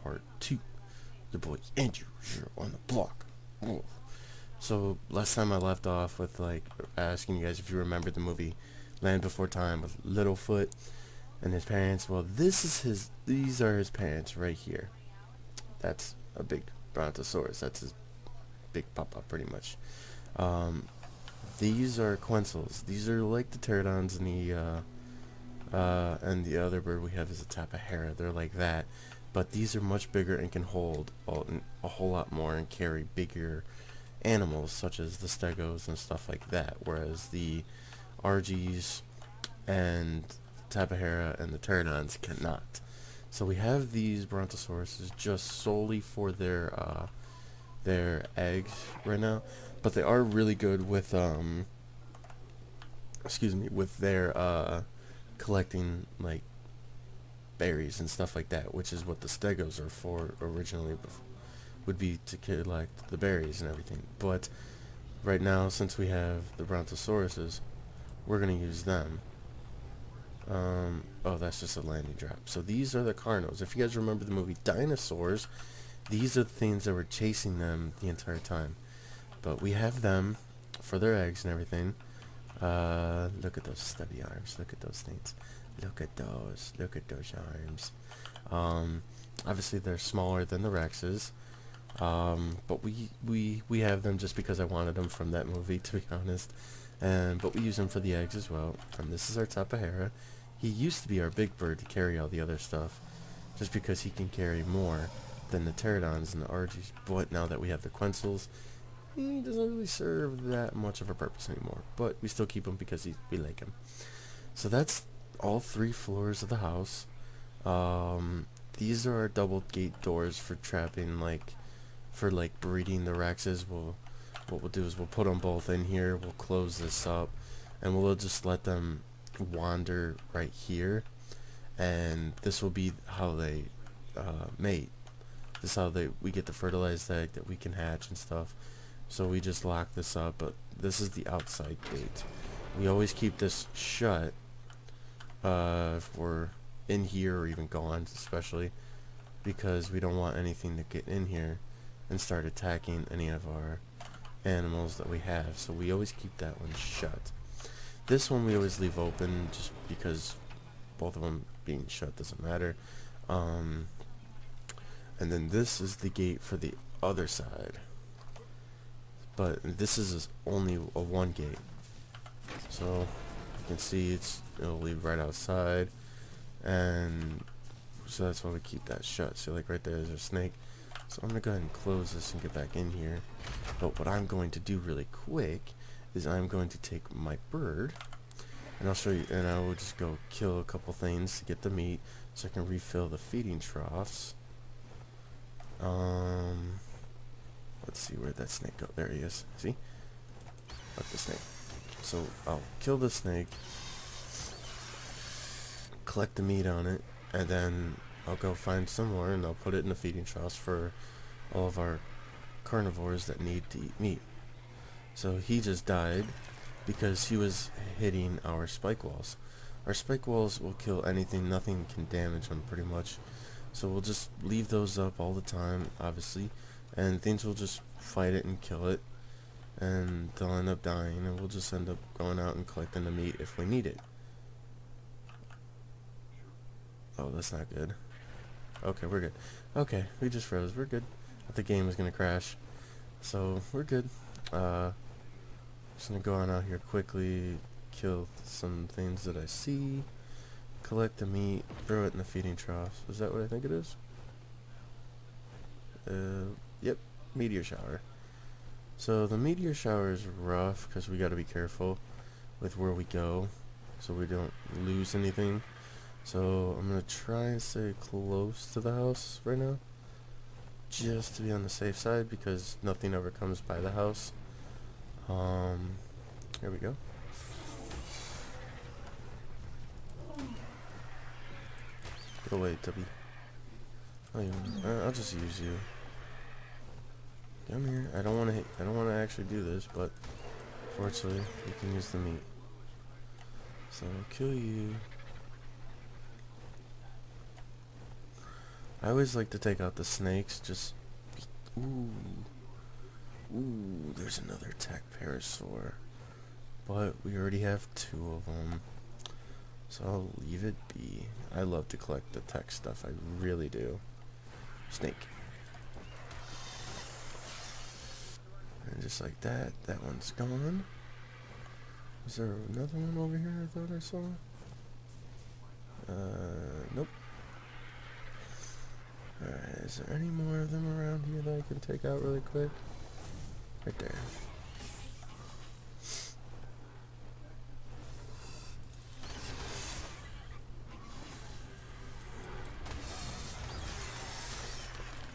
part 2. The boy Andrew here on the block. Whoa. So last time I left off with like asking you guys if you remember the movie Land Before Time with Littlefoot and his parents. Well, these are his parents right here. That's a big brontosaurus. That's his big papa pretty much. These are quetzals. These are like the pterodons and the other bird we have is a tapahera. They're like that, but these are much bigger and can hold a whole lot more and carry bigger animals such as the stegos and stuff like that, whereas the RGs and tapahera and the pterodons cannot. So we have these brontosauruses just solely for their eggs right now, but they are really good with with their collecting like berries and stuff like that, which is what the stegos are for originally, would be to collect the berries and everything. But right now, since we have the brontosauruses, we're gonna use them. Oh, that's just a landing drop. So these are the carnos. If you guys remember the movie Dinosaurs, these are the things that were chasing them the entire time. But we have them for their eggs and everything. Look at those stubby arms. Look at those things. Look at those. Look at those arms. Obviously they're smaller than the Rexes. But we have them just because I wanted them from that movie, to be honest. But we use them for the eggs as well. And this is our tapahera. He used to be our big bird to carry all the other stuff, just because he can carry more than the pterodons and the RGs. But now that we have the quetzals, he doesn't really serve that much of a purpose anymore. But we still keep him because we like him. So that's all 3 floors of the house. These are our double gate doors for trapping, for breeding the Rexes. What we'll do is we'll put them both in here. We'll close this up, and we'll just let them wander right here. And this will be how they mate. This is how we get the fertilized egg that we can hatch and stuff. So we just lock this up, but this is the outside gate. We always keep this shut if we're in here or even gone, especially because we don't want anything to get in here and start attacking any of our animals that we have. So we always keep that one shut. This one we always leave open just because both of them being shut doesn't matter. And then this is the gate for the other side. But this is only a 1 gate. So you can see it'll leave right outside. And so that's why we keep that shut. So like right there's a snake. So I'm going to go ahead and close this and get back in here. But what I'm going to do really quick is I'm going to take my bird, and I'll show you, and I will just go kill a couple things to get the meat so I can refill the feeding troughs. Let's see, where'd that snake go? There he is. See? Fuck the snake. So I'll kill the snake, collect the meat on it, and then I'll go find some more and I'll put it in the feeding troughs for all of our carnivores that need to eat meat. So he just died because he was hitting our spike walls. Our spike walls will kill anything, nothing can damage them pretty much. So we'll just leave those up all the time, obviously, and things will just fight it and kill it, and they'll end up dying, and we'll just end up going out and collecting the meat if we need it. Oh, that's not good. Okay, we're good. Okay, we just froze. We're good. I thought the game was gonna crash. So, we're good. Just gonna go on out here quickly, kill some things that I see, collect the meat, throw it in the feeding troughs. Is that what I think it is? Yep, meteor shower. So, the meteor shower is rough because we gotta be careful with where we go so we don't lose anything. So I'm going to try and stay close to the house right now, just to be on the safe side because nothing ever comes by the house. Here we go. Go away, Tubby. I'll just use you. Come here. I don't want to actually do this, but fortunately, you can use the meat. So I'll kill you. I always like to take out the snakes, just... Ooh. Ooh, there's another tech parasaur. But we already have 2 of them. So I'll leave it be. I love to collect the tech stuff, I really do. Snake. And just like that, that one's gone. Is there another one over here I thought I saw? Nope. Alright, is there any more of them around here that I can take out really quick? Right there.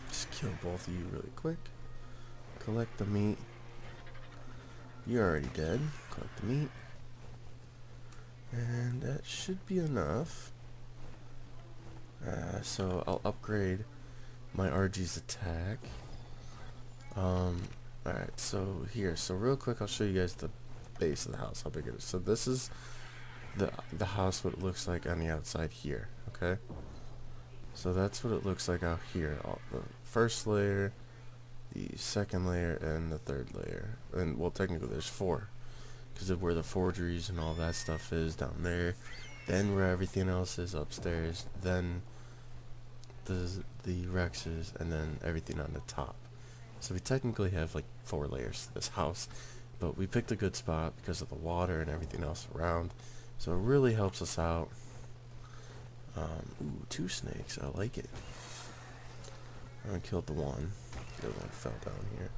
Just kill both of you really quick. Collect the meat. You're already dead. Collect the meat. And that should be enough. So I'll upgrade my RG's attack. Alright, so here. So real quick, I'll show you guys the base of the house, how big it is. So this is the house, what it looks like on the outside here, okay? So that's what it looks like out here. The first layer, the second layer, and the third layer. And, well, technically there's 4. Because of where the forgeries and all that stuff is down there. Then where everything else is upstairs. Then the Rexes, and then everything on the top. So we technically have like 4 layers to this house. But we picked a good spot because of the water and everything else around. So it really helps us out. Ooh, 2 snakes. I like it. I killed the one. The other one fell down here.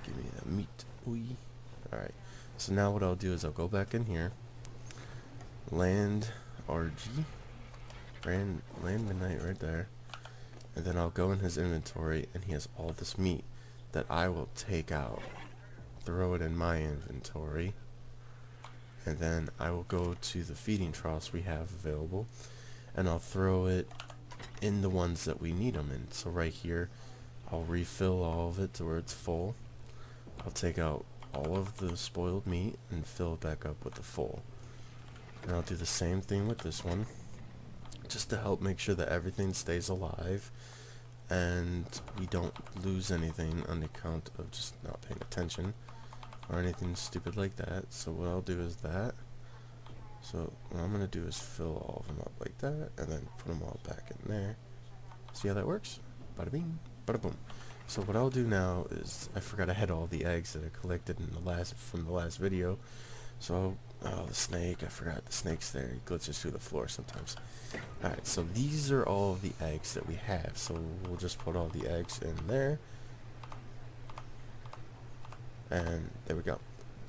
Give me that meat. Ooh. Alright. So now what I'll do is I'll go back in here. Land RG. Land Midnight right there. And then I'll go in his inventory and he has all this meat that I will take out. Throw it in my inventory. And then I will go to the feeding troughs we have available. And I'll throw it in the ones that we need them in. So right here, I'll refill all of it to where it's full. I'll take out all of the spoiled meat and fill it back up with the full. And I'll do the same thing with this one. Just to help make sure that everything stays alive. And we don't lose anything on the account of just not paying attention. Or anything stupid like that. So what I'll do is that. So what I'm going to do is fill all of them up like that. And then put them all back in there. See how that works? Bada bing, bada boom. So what I'll do now is, I forgot I had all the eggs that I collected in from the last video. So, oh, the snake, I forgot the snake's there. He glitches through the floor sometimes. Alright, so these are all of the eggs that we have. So we'll just put all the eggs in there. And there we go.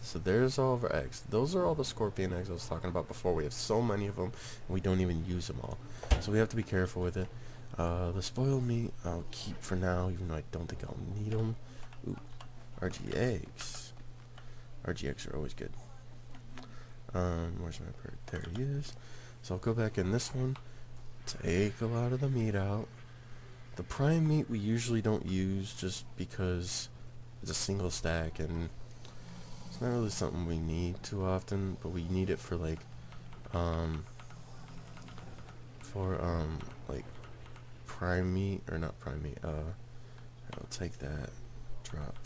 So there's all of our eggs. Those are all the scorpion eggs I was talking about before. We have so many of them, and we don't even use them all. So we have to be careful with it. The spoiled meat I'll keep for now, even though I don't think I'll need them. Ooh, RG eggs. RG eggs are always good. Where's my bird? There he is. So I'll go back in this one, take a lot of the meat out. The prime meat we usually don't use just because it's a single stack and it's not really something we need too often, but we need it for like like prime meat, or not prime meat, I'll take that, drop,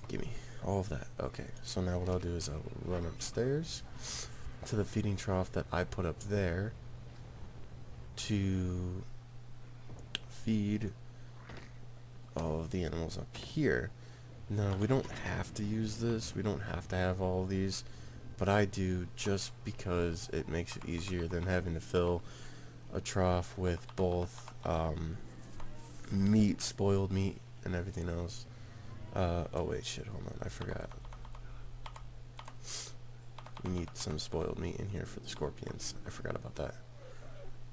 gimme, all of that. Okay, so now what I'll do is I'll run upstairs to the feeding trough that I put up there to feed all of the animals up here. Now, we don't have to use this, we don't have to have all of these, but I do just because it makes it easier than having to fill a trough with both meat, spoiled meat, and everything else. Oh wait, shit, hold on, I forgot. We need some spoiled meat in here for the scorpions. I forgot about that.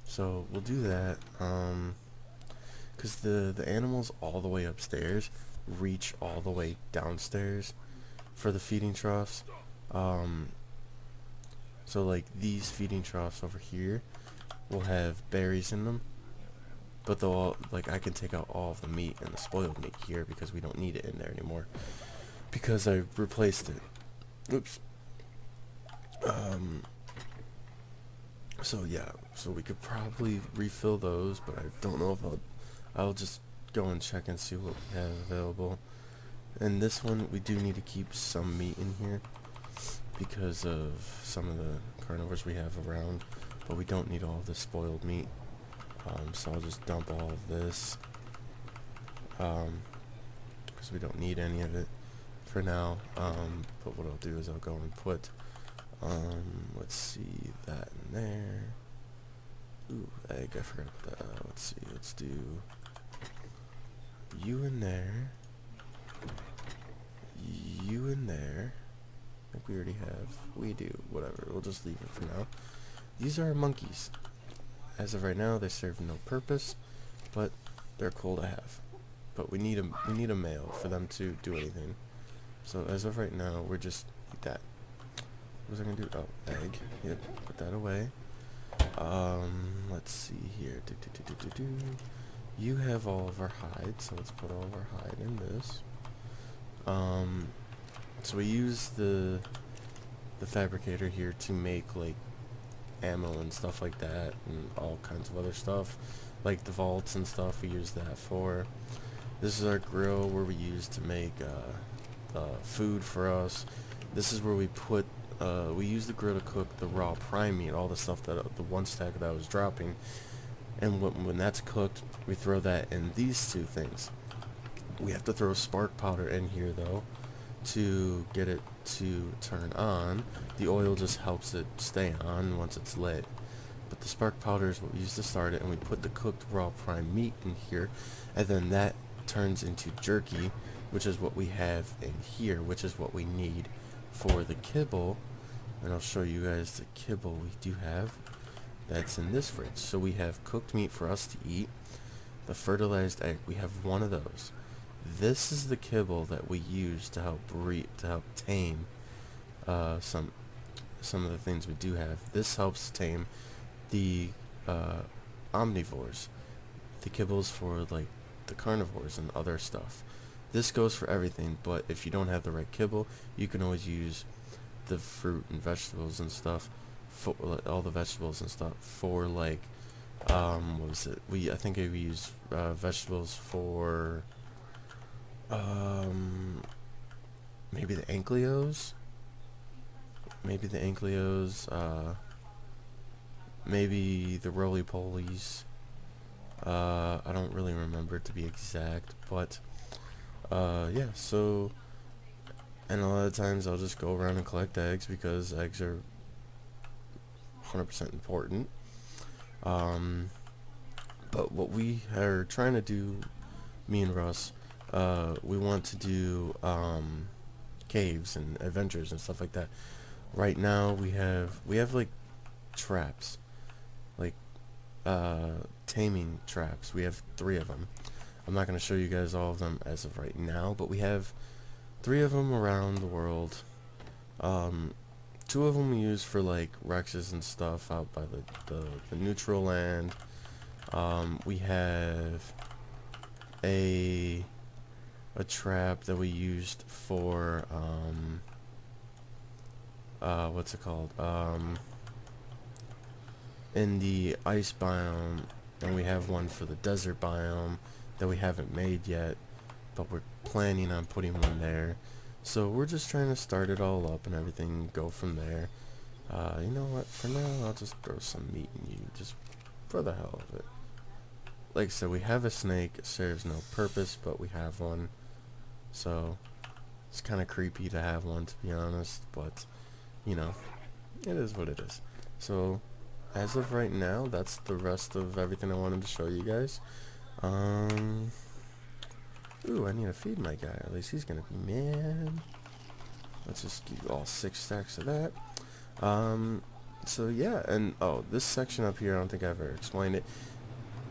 So we'll do that, because the animals all the way upstairs reach all the way downstairs for the feeding troughs. So like these feeding troughs over here will have berries in them, But they'll, like, I can take out all of the meat and the spoiled meat here because we don't need it in there anymore. Because I replaced it. Oops. So yeah, so we could probably refill those, but I don't know if I'll just go and check and see what we have available. And this one, we do need to keep some meat in here because of some of the carnivores we have around, but we don't need all the spoiled meat. So I'll just dump all of this because we don't need any of it for now. But what I'll do is I'll go and put let's see, that in there. Ooh, egg, I forgot about that. Let's see, let's do you in there, you in there. I think we already have, we do, whatever, we'll just leave it for now. These are monkeys. As of right now, they serve no purpose, but they're cool to have. But we need a male for them to do anything. So as of right now, we're just that. What was I gonna do? Oh, egg. Yep, put that away. Let's see here. You have all of our hide, so let's put all of our hide in this. So we use the fabricator here to make like ammo and stuff like that, and all kinds of other stuff, like the vaults and stuff. We use that for. This is our grill where we use to make food for us. This is where we put. We use the grill to cook the raw prime meat, all the stuff that the one stack that I was dropping, and when that's cooked, we throw that in these two things. We have to throw spark powder in here though to get it to turn on. The oil just helps it stay on once it's lit, but the spark powder is what we use to start it, and we put the cooked raw prime meat in here, and then that turns into jerky, which is what we have in here, which is what we need for the kibble. And I'll show you guys the kibble we do have that's in this fridge. So we have cooked meat for us to eat. The fertilized egg, we have one of those. This is the kibble that we use to help tame some of the things we do have. This helps tame the omnivores. The kibbles for like the carnivores and other stuff. This goes for everything, but if you don't have the right kibble, you can always use the fruit and vegetables and stuff, for all the vegetables and stuff for like what was it? I think we use vegetables for maybe the ankylos, maybe the roly-polies. I don't really remember to be exact, but yeah, so, and a lot of times I'll just go around and collect eggs because eggs are 100% important. But what we are trying to do, me and Russ, we want to do caves and adventures and stuff like that. Right now we have like traps, like taming traps. We have 3 of them. I'm not going to show you guys all of them as of right now, but we have 3 of them around the world. 2 of them we use for like Rexes and stuff out by the neutral land. We have a trap that we used for what's it called? In the ice biome, and we have one for the desert biome that we haven't made yet, but we're planning on putting one there. So we're just trying to start it all up and everything, go from there. You know what, for now I'll just throw some meat in you, just for the hell of it. Like I said, we have a snake. It serves no purpose, but we have one. So it's kind of creepy to have one, to be honest, but you know, it is what it is. So as of right now, that's the rest of everything I wanted to show you guys. Ooh, I need to feed my guy. At least he's gonna be mad. Let's just give you all 6 stacks of that. So yeah, and oh, this section up here, I don't think I've ever explained it.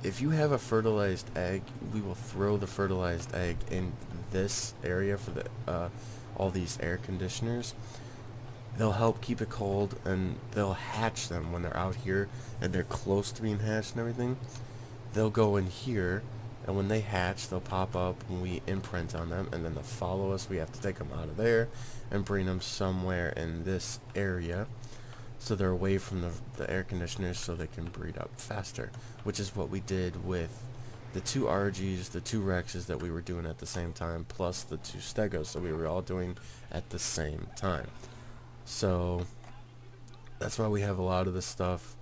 If you have a fertilized egg, we will throw the fertilized egg in this area for the all these air conditioners. They'll help keep it cold, and they'll hatch them when they're out here and they're close to being hatched and everything. they'll go in here, and when they hatch, they'll pop up when we imprint on them, and then they'll follow us. We have to take them out of there and bring them somewhere in this area, so they're away from the air conditioners so they can breed up faster, which is what we did with the 2 RGs, the 2 Rexes that we were doing at the same time, plus the 2 Stegos, so we were all doing at the same time. So that's why we have a lot of this stuff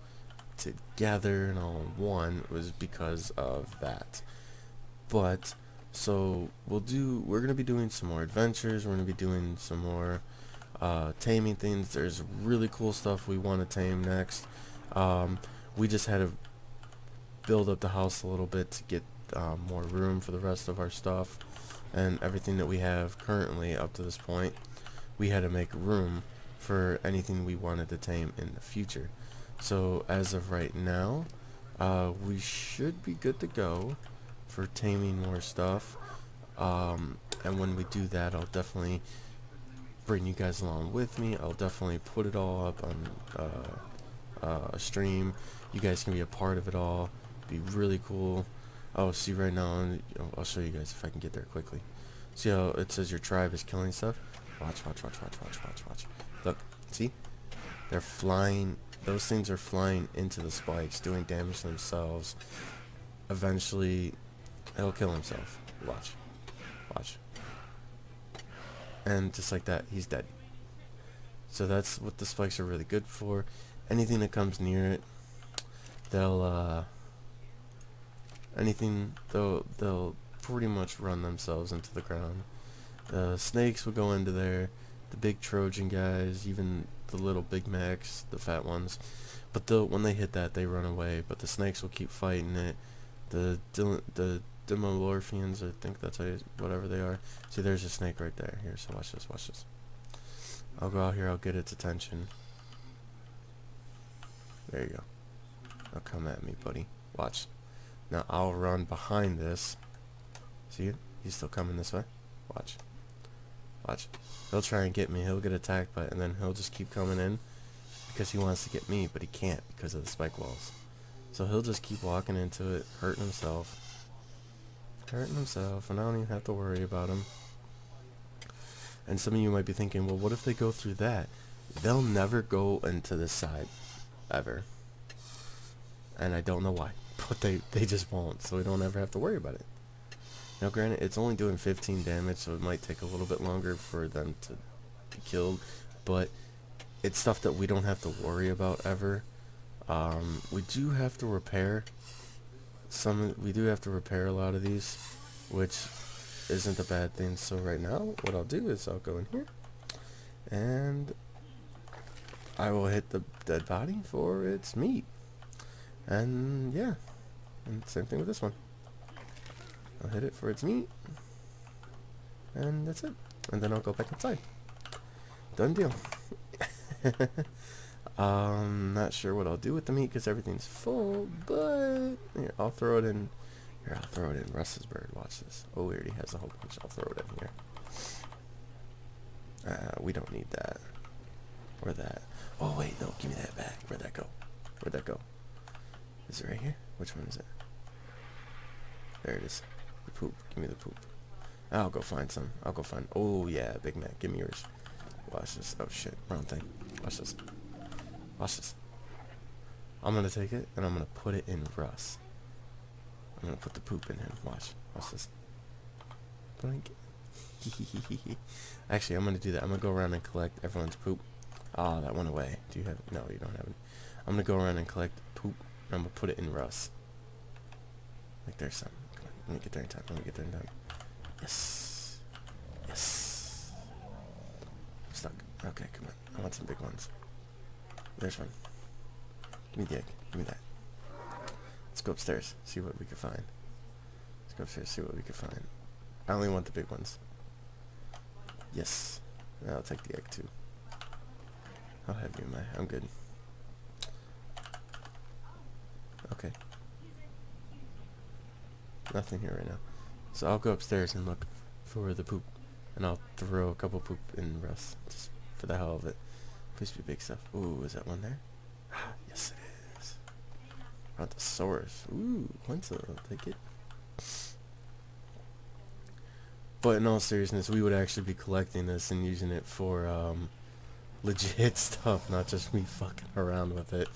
together and all in one, was because of that. But so we're gonna be doing some more adventures, we're gonna be doing some more taming things. There's really cool stuff we want to tame next. We just had to build up the house a little bit to get more room for the rest of our stuff and everything that we have currently up to this point. We had to make room for anything we wanted to tame in the future. So as of right now, we should be good to go for taming more stuff. And when we do that, I'll definitely bring you guys along with me. I'll definitely put it all up on a stream. You guys can be a part of it all. Be really cool. Oh, see right now, I'll show you guys if I can get there quickly. See how it says your tribe is killing stuff? Watch. Look, see? They're flying. Those things are flying into the spikes, doing damage to themselves. Eventually, he'll kill himself. Watch. And just like that, he's dead. So that's what the spikes are really good for. Anything that comes near it, they'll pretty much run themselves into the ground. The snakes will go into there, the big Trojan guys, even the little Big Macs, the fat ones. But when they hit that, they run away. But the snakes will keep fighting it. The Demolorphians, I think that's whatever they are. See, there's a snake right there. Here, so watch this. I'll go out here, I'll get its attention. There you go. Now come at me, buddy. Watch. Now I'll run behind this. See it? He's still coming this way. Watch. He'll try and get me. He'll get attacked by it, and then he'll just keep coming in because he wants to get me, but he can't because of the spike walls. So he'll just keep walking into it, hurting himself, and I don't even have to worry about him. And some of you might be thinking, well, what if they go through that? They'll never go into this side, ever. And I don't know why, but they just won't, so we don't ever have to worry about it. Now granted, it's only doing 15 damage, so it might take a little bit longer for them to be killed, but it's stuff that we don't have to worry about ever. We do have to repair a lot of these, which isn't a bad thing. So right now, what I'll do is I'll go in here, and I will hit the dead body for its meat. And yeah, and same thing with this one. I'll hit it for its meat, and that's it. And then I'll go back inside. Done deal. Not sure what I'll do with the meat because everything's full, but here, I'll throw it in. Here, I'll throw it in Russ's bird. Watch this. Oh, he already has a whole bunch. I'll throw it in here. We don't need that. Or that. Oh, wait, no, give me that back. Where'd that go? Is it right here? Which one is it? There it is. The poop. Give me the poop. I'll go find some. Oh, yeah, Big Mac. Give me yours. Watch this. Oh, shit. Wrong thing. Watch this. I'm going to take it, and I'm going to put it in Russ. I'm going to put the poop in him. Watch this. Blink. Actually, I'm going to do that. I'm going to go around and collect everyone's poop. Ah, that went away. Do you have it? No, you don't have it. I'm going to go around and collect poop, and I'm going to put it in Russ. Like, there's some. Come on. Let me get there in time. Yes. I'm stuck. Okay, come on. I want some big ones. There's one. Give me the egg. Give me that. Let's go upstairs. See what we can find. I only want the big ones. Yes. I'll take the egg too. I'll have you in my... I'm good. Okay. Nothing here right now. So I'll go upstairs and look for the poop. And I'll throw a couple poop in Russ. Just for the hell of it. Please be big stuff. Ooh, is that one there? Yes, it is. Brontosaurus. Ooh, Quinta, I'll take it. But in all seriousness, we would actually be collecting this and using it for legit stuff, not just me fucking around with it.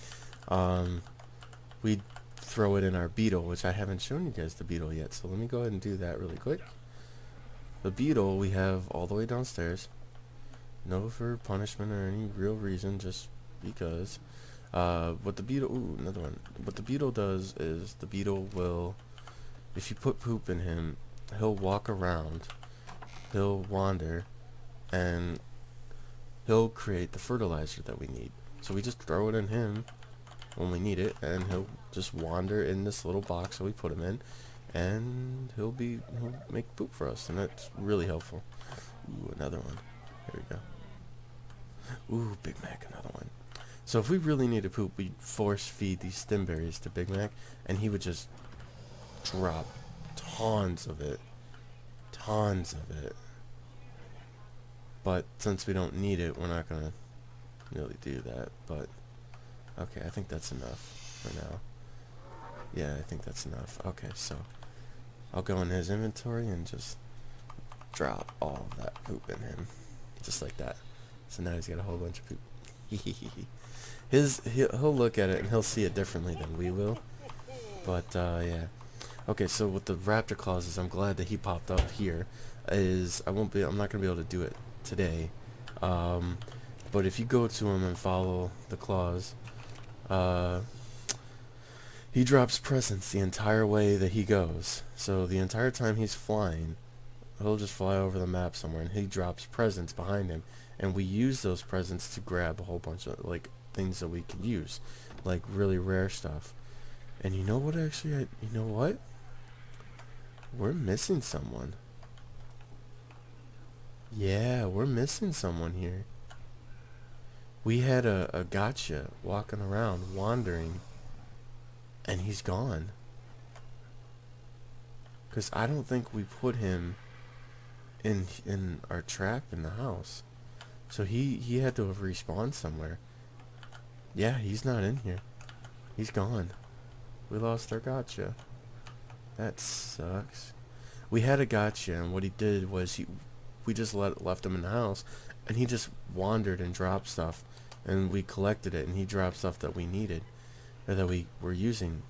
We'd throw it in our beetle, which I haven't shown you guys the beetle yet, so let me go ahead and do that really quick. The beetle we have all the way downstairs. No for punishment or any real reason, just because. What the beetle, ooh, another one. What the beetle does is the beetle will, if you put poop in him, he'll walk around, he'll wander, and he'll create the fertilizer that we need. So we just throw it in him when we need it, and he'll just wander in this little box that we put him in, and he'll make poop for us, and that's really helpful. Ooh, another one. There we go. Ooh, Big Mac, another one. So if we really need to poop, we'd force feed these stim berries to Big Mac, and he would just drop tons of it. Tons of it. But since we don't need it, we're not going to really do that. But, okay, I think that's enough for now. Yeah, I think that's enough. Okay, so I'll go in his inventory and just drop all of that poop in him. Just like that. So now he's got a whole bunch of poop. He'll look at it and he'll see it differently than we will. But, yeah. Okay, so with the raptor clauses, I'm glad that he popped up here. I'm not going to be able to do it today. But if you go to him and follow the clause, he drops presents the entire way that he goes. So the entire time he's flying, he'll just fly over the map somewhere, and he drops presents behind him. And we use those presents to grab a whole bunch of, like, things that we can use. Like, really rare stuff. And you know what, actually? You know what? We're missing someone. Yeah, we're missing someone here. We had a gotcha walking around, wandering, and he's gone. Because I don't think we put him in our trap in the house. So he had to have respawned somewhere. Yeah, he's not in here. He's gone. We lost our gotcha. That sucks. We had a gotcha, and what he did was we just left him in the house, and he just wandered and dropped stuff, and we collected it, and he dropped stuff that we needed, or that we were using.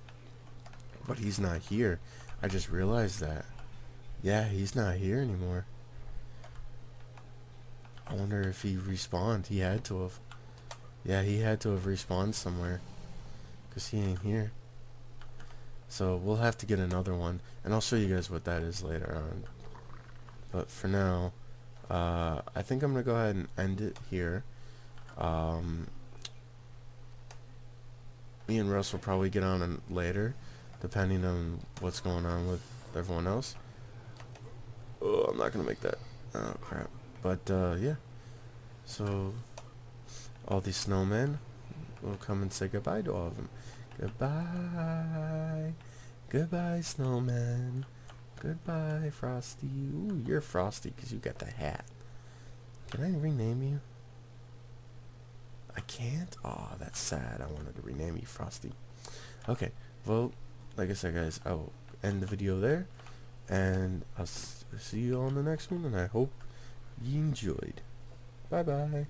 But he's not here. I just realized that. Yeah, he's not here anymore. I wonder if he respawned. He had to have. Yeah, he had to have respawned somewhere, because he ain't here. So we'll have to get another one, and I'll show you guys what that is later on. But for now, I think I'm going to go ahead and end it here. Me and Russ will probably get on later, depending on what's going on with everyone else. Oh, I'm not going to make that. Oh, crap. But, yeah. So, all these snowmen will come and say goodbye to all of them. Goodbye. Goodbye, snowman. Goodbye, Frosty. Ooh, you're Frosty because you got the hat. Can I rename you? I can't? Aw, oh, that's sad. I wanted to rename you Frosty. Okay, well, like I said, guys, I will end the video there. And I'll see you all in the next one, and I hope you enjoyed. Bye-bye.